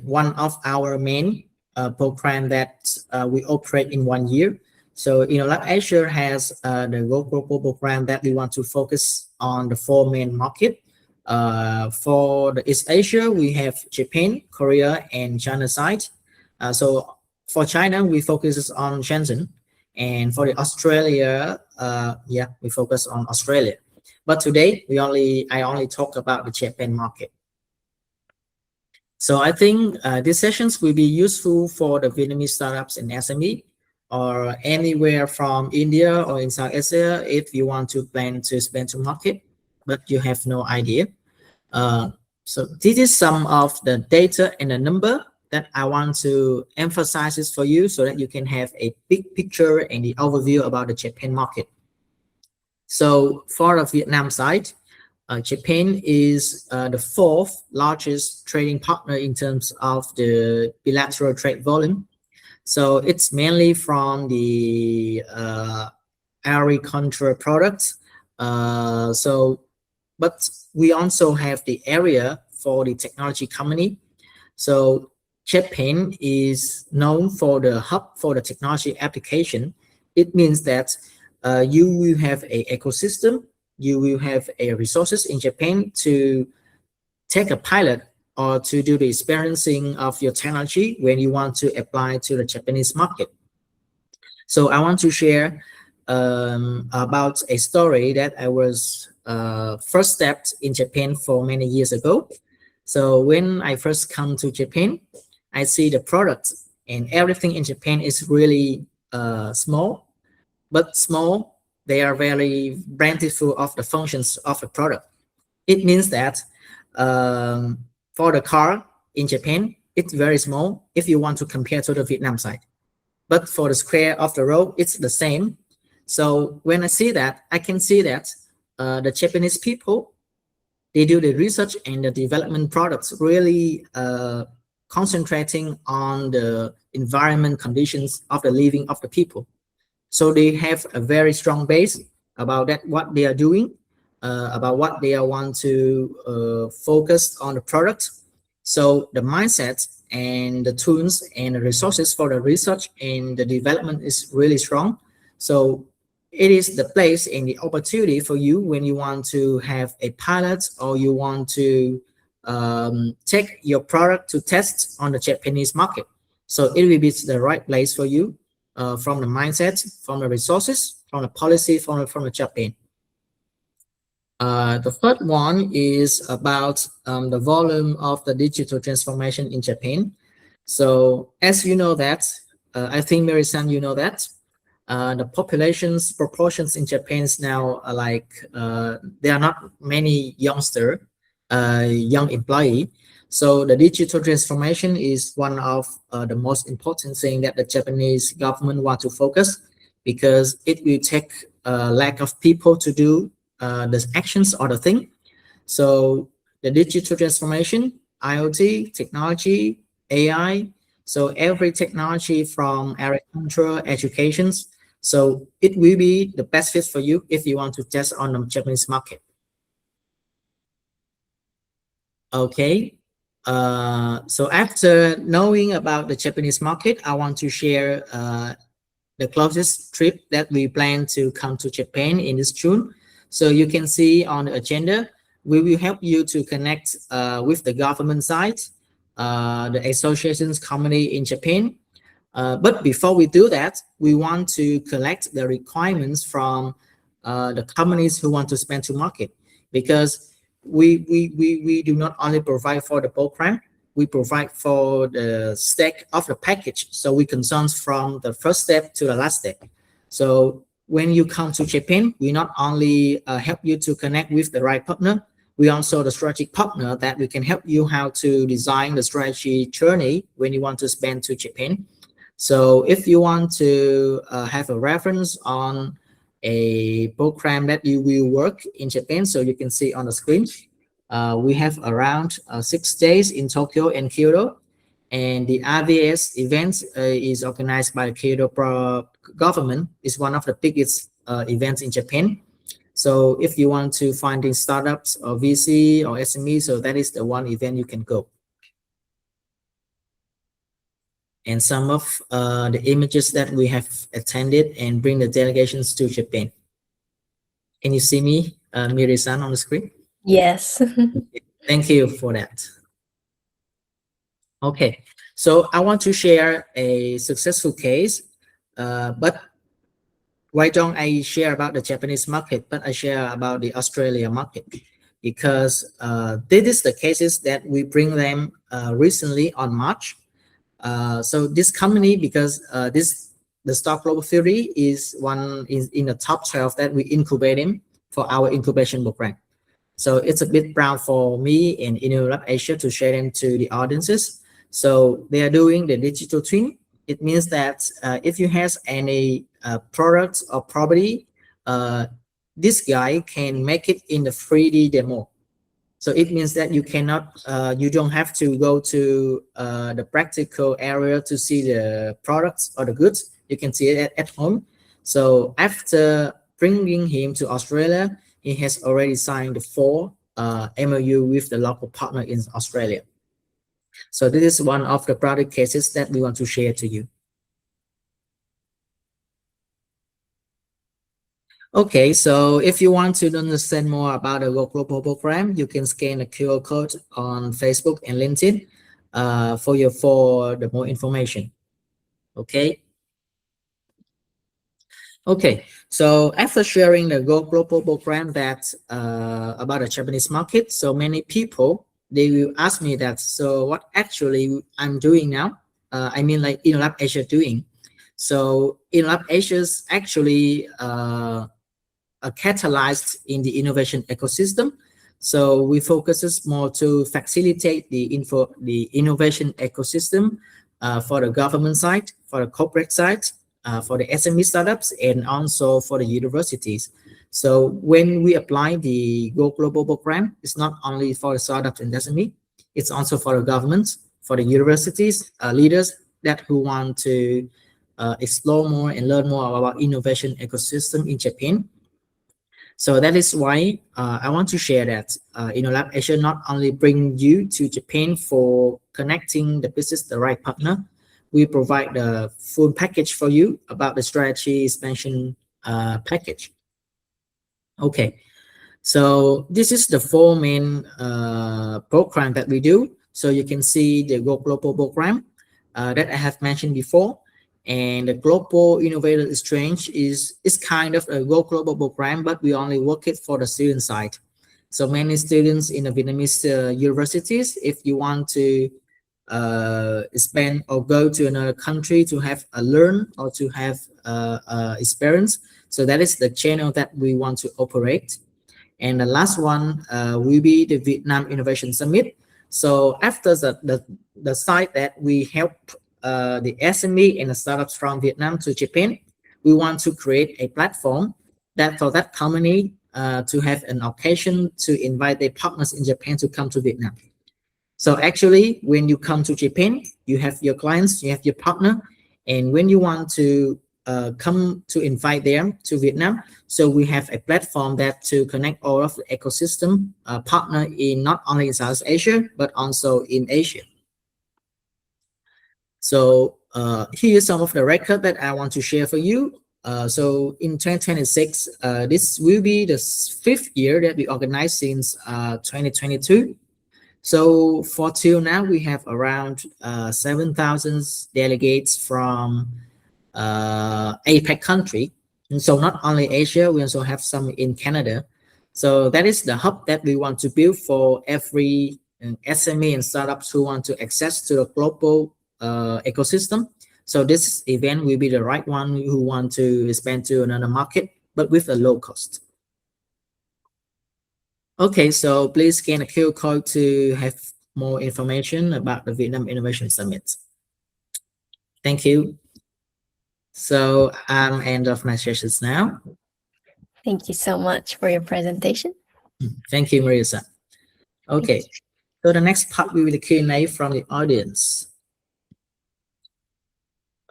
one of our main program that we operate in 1 year. So InnoLab Asia has the global program that we want to focus on the 4 main market. For the East Asia, we have Japan, Korea, and China side. So for China, we focus on Shenzhen, and for the Australia, we focus on Australia. But today I only talk about the Japan market. So I think these sessions will be useful for the Vietnamese startups and SME, or anywhere from India or in South Asia if you want to plan to expand to market, but you have no idea. So this is some of the data and the number that I want to emphasize for you so that you can have a big picture and the overview about the Japan market. So for the Vietnam side, Japan is the 4th largest trading partner in terms of the bilateral trade volume. So it's mainly from the agricultural products. But we also have the area for the technology company. So Japan is known for the hub for the technology application. It means that you will have an ecosystem, you will have a resources in Japan to take a pilot or to do the experiencing of your technology when you want to apply to the Japanese market. So I want to share about a story that I was first stepped in Japan for many years ago. So when I first come to Japan, I see the products and everything in Japan is really small, but small, they are very plentiful of the functions of the product. It means that for the car in Japan, it's very small if you want to compare to the Vietnam side. But for the square of the road, it's the same. So when I see that, I can see that the Japanese people, they do the research and the development products really concentrating on the environment conditions of the living of the people. So they have a very strong base about that, what they are doing, about what they want to focus on the product. So the mindset and the tools and the resources for the research and the development is really strong. So it is the place and the opportunity for you when you want to have a pilot or you want to take your product to test on the Japanese market. So it will be the right place for you from the mindset, from the resources, from the policy, from the Japan. The third one is about the volume of the digital transformation in Japan. So as you know that, I think Miri-san, you know that, the population's proportions in Japan is now there are not many young employee. So the digital transformation is one of the most important thing that the Japanese government want to focus, because it will take a lack of people to do the actions or the thing. So the digital transformation, IoT, technology, AI, so every technology from agriculture, educations, So it will be the best fit for you if you want to test on the Japanese market. Okay. So after knowing about the Japanese market, I want to share the closest trip that we plan to come to Japan in this June. So you can see on the agenda, we will help you to connect with the government side, the associations community in Japan. But before we do that, we want to collect the requirements from the companies who want to spend to market, because we do not only provide for the program, we provide for the stack of the package. So we concern from the first step to the last step. So when you come to Japan, we not only help you to connect with the right partner, we also the strategic partner that we can help you how to design the strategy journey when you want to spend to Japan. So if you want to have a reference on a program that you will work in Japan, so you can see on the screen, we have around 6 days in Tokyo and Kyoto, and the RVS event is organized by Kyoto government. It's one of the biggest events in Japan. So if you want to find in startups or VC or SME, so that is the one event you can go. And some of the images that we have attended and bring the delegations to Japan. Can you see me, Miri-san, on the screen? Yes. Thank you for that. Okay, so I want to share a successful case, but why don't I share about the Japanese market, but I share about the Australia market, because this is the cases that we bring them recently on March. So this company, because the Stock Global Theory is in the top 12 that we incubate in for our incubation program. So it's a bit proud for me and InnoLab Asia to share them to the audiences. So they are doing the digital twin. It means that if you have any product or property, this guy can make it in the 3D demo. So it means that you cannot, you don't have to go to the practical area to see the products or the goods. You can see it at home. So after bringing him to Australia, he has already signed the 4 MOU with the local partner in Australia. So this is one of the product cases that we want to share to you. Okay, so if you want to understand more about the global program, you can scan the QR code on Facebook and LinkedIn for the more information. Okay. Okay, so after sharing the global program that about the Japanese market, so many people, they will ask me that, so what actually I'm doing now? I mean like InnoLab Asia doing. So InnoLab Asia is actually catalyzed in the innovation ecosystem. So we focuses more to facilitate the innovation ecosystem for the government side, for the corporate side, for the SME startups, and also for the universities. So when we apply the Go Global program, it's not only for the startups and SME, it's also for the government, for the universities, leaders that who want to explore more and learn more about innovation ecosystem in Japan. So that is why I want to share that InnoLab Asia not only bring you to Japan for connecting the business, the right partner, we provide the full package for you about the strategy expansion package. Okay, so this is the 4 main program that we do. So you can see the Go Global program that I have mentioned before. And the Global Innovator Exchange is kind of a Go Global program, but we only work it for the student side. So many students in the Vietnamese universities, if you want to expand or go to another country to have a learn or to have experience, so that is the channel that we want to operate. And the last one will be the Vietnam Innovation Summit. So after the site that we help the SME and the startups from Vietnam to Japan, we want to create a platform that for that company to have an occasion to invite their partners in Japan to come to Vietnam. So actually, when you come to Japan, you have your clients, you have your partner, and when you want to come to invite them to Vietnam. So we have a platform that to connect all of the ecosystem partner in not only in South Asia, but also in Asia. So here's some of the record that I want to share for you. So in 2026, this will be the 5th year that we organized since 2022. So for till now, we have around 7,000 delegates from APEC country. And so not only Asia, we also have some in Canada. So that is the hub that we want to build for every SME and startups who want to access to the global ecosystem. So this event will be the right one who want to expand to another market, but with a low cost. Okay, so please scan the QR code to have more information about the Vietnam Innovation Summit. Thank you. So I'm end of my sessions now. Thank you so much for your presentation. Thank you, Marisa. Okay, so the next part will be the Q&A from the audience.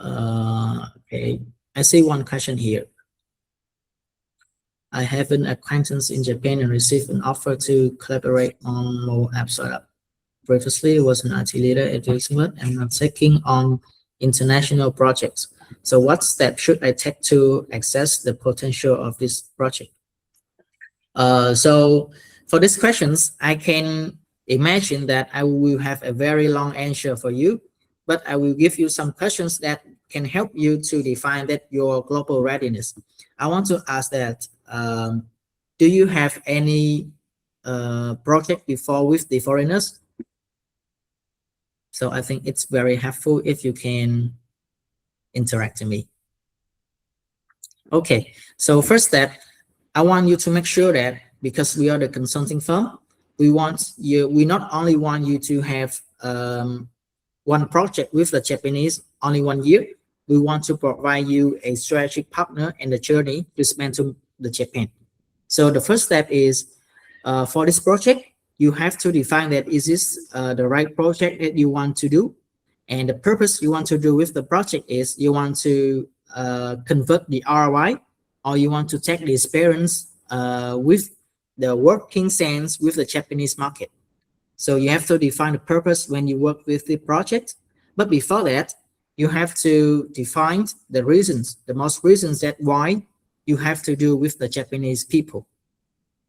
Okay, I see one question here. I have an acquaintance in Japan and received an offer to collaborate on mobile app startup. Previously, was an IT leader at Facebook and I'm taking on international projects. So what steps should I take to access the potential of this project? So for these questions, I can imagine that I will have a very long answer for you, but I will give you some questions that can help you to define that your global readiness. I want to ask that, do you have any project before with the foreigners? So I think it's very helpful if you can interact with me. Okay, so first step, I want you to make sure that because we are the consulting firm, we not only want you to have one project with the Japanese only 1 year, we want to provide you a strategic partner and the journey to spend to the Japan. So the first step is for this project, you have to define that is this the right project that you want to do, and the purpose you want to do with the project is you want to convert the ROI, or you want to take the experience with the working sense with the Japanese market. So you have to define the purpose when you work with the project. But before that, you have to define the reasons, the most reasons that why you have to do with the Japanese people.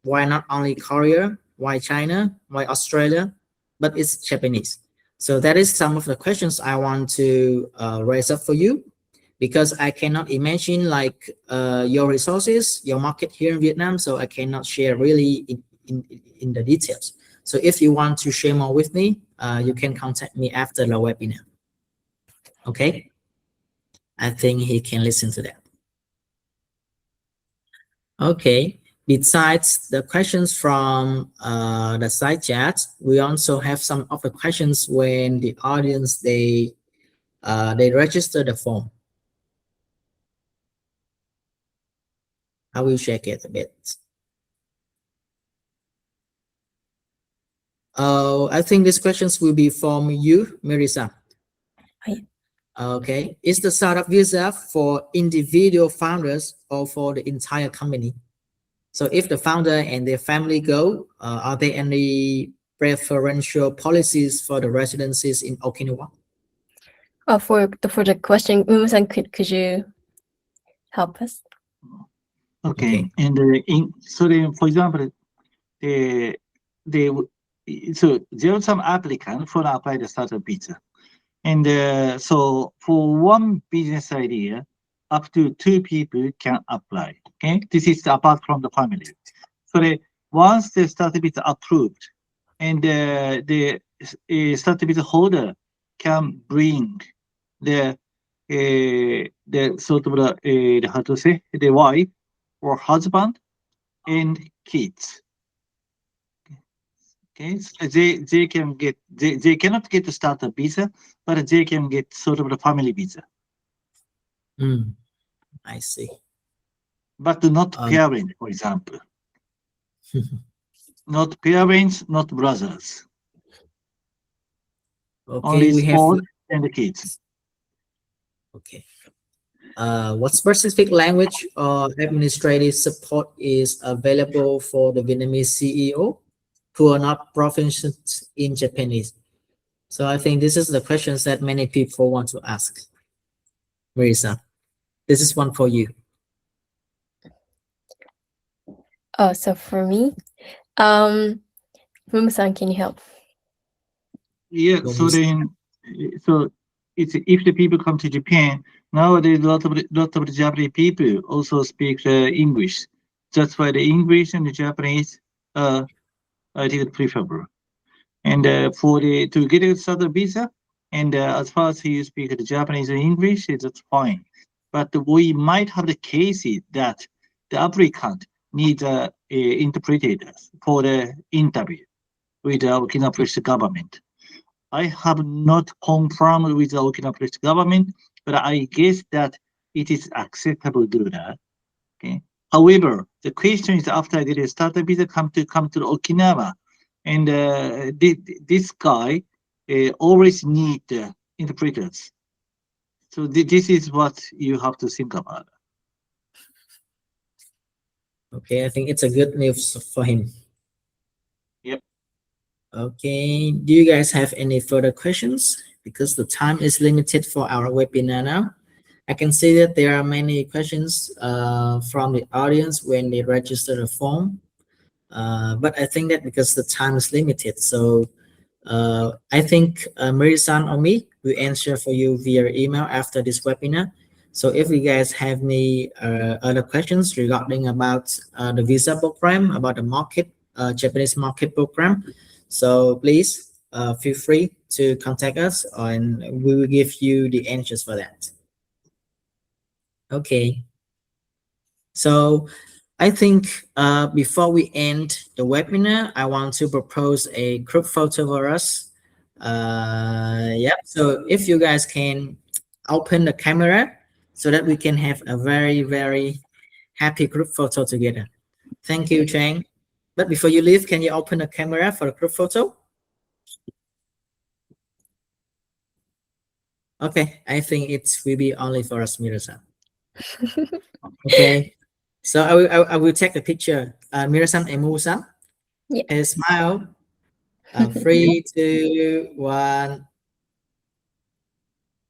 Why not only Korea, why China, why Australia, but it's Japanese. So that is some of the questions I want to raise up for you, because I cannot imagine like your resources, your market here in Vietnam, so I cannot share really in the details. So if you want to share more with me, you can contact me after the webinar. Okay, I think he can listen to that. Okay, besides the questions from the side chat, we also have some of the questions when the audience they register the form. I will check it a bit. I think these questions will be from you, Marisa. Okay, is the startup visa for individual founders or for the entire company? So if the founder and their family go, are there any preferential policies for the residencies in Okinawa? For the question, Umu-san, could you help us? Okay. And so then, for example, so there are some applicants for apply the startup visa. And so for one business idea, up to 2 people can apply. Okay, this is apart from the family. So once the startup visa approved, and the startup visa holder can bring the sort of the how to say, the wife or husband and kids. Okay, so they can get they cannot get the startup visa, but they can get sort of the family visa. I see. But not parents, for example. Not parents, not brothers. Okay, Only we spouse have and the kids. okay. what specific language or administrative support is available for the Vietnamese CEO who are not proficient in Japanese? So I think this is the questions that many people want to ask. Marisa, this is one for you. Oh, so for me, Mumu-san, can you help? Yeah, What so was- then, so it's if the people come to Japan nowadays, lot of the Japanese people also speak English. That's why the English and the Japanese, I think it's preferable. And for the to get a startup visa, and as far as you speak the Japanese and English, that's fine. But we might have the cases that the applicant needs interpreters for the interview with the Okinawa government. I have not confirmed with the Okinawa government, but I guess that it is acceptable to do that. Okay. However, the question is after I get a startup visa, come to Okinawa, and this guy always need interpreters. So this is what you have to think about. Okay, I think it's a good news for him. Yep. Okay, do you guys have any further questions? Because the time is limited for our webinar now. I can see that there are many questions from the audience when they register the form. But I think that because the time is limited, so I think Miri-san or me will answer for you via email after this webinar. So if you guys have any other questions regarding about the visa program, about the market, Japanese market program, so please feel free to contact us and we will give you the answers for that. Okay. So I think before we end the webinar, I want to propose a group photo for us. Yeah, so if you guys can open the camera so that we can have a very, very happy group photo together. Thank you, Chang. But before you leave, can you open the camera for the group photo? Okay, I think it will be only for us, Mira-san. Okay, so I will take the picture. Mira-san and Mu-san, Yeah. and smile. 3, 2, 1.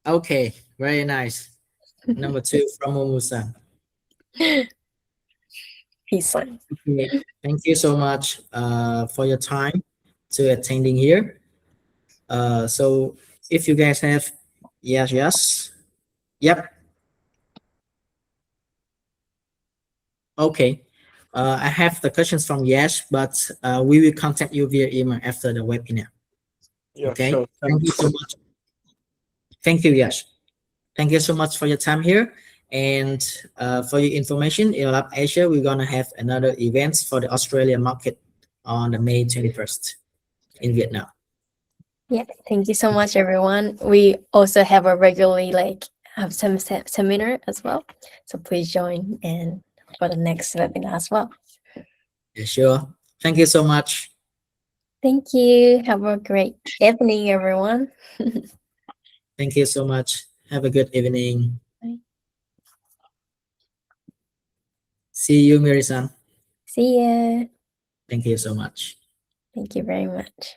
Okay, very nice. Number 2 from Momo-san. Peace sign. Okay, thank you so much for your time to attending here. So if you guys have, yes, yep. Okay, I have the questions from Yash, but we will contact you via email after the webinar. Yeah, Okay, sure. thank you so much. Thank you, Yash. Thank you so much for your time here. And for your information, InnoLab Asia, we're gonna have another event for the Australia market on the May 21st in Vietnam. Yeah, thank you so much, everyone. We also have a regularly have some seminar as well, so please join and for the next webinar as well. Yeah, sure. Thank you so much. Thank you. Have a great evening, everyone. Thank you so much. Have a good evening. Bye. See you, Miri-san. See ya. Thank you so much. Thank you very much.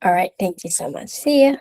All right. Thank you so much. See ya.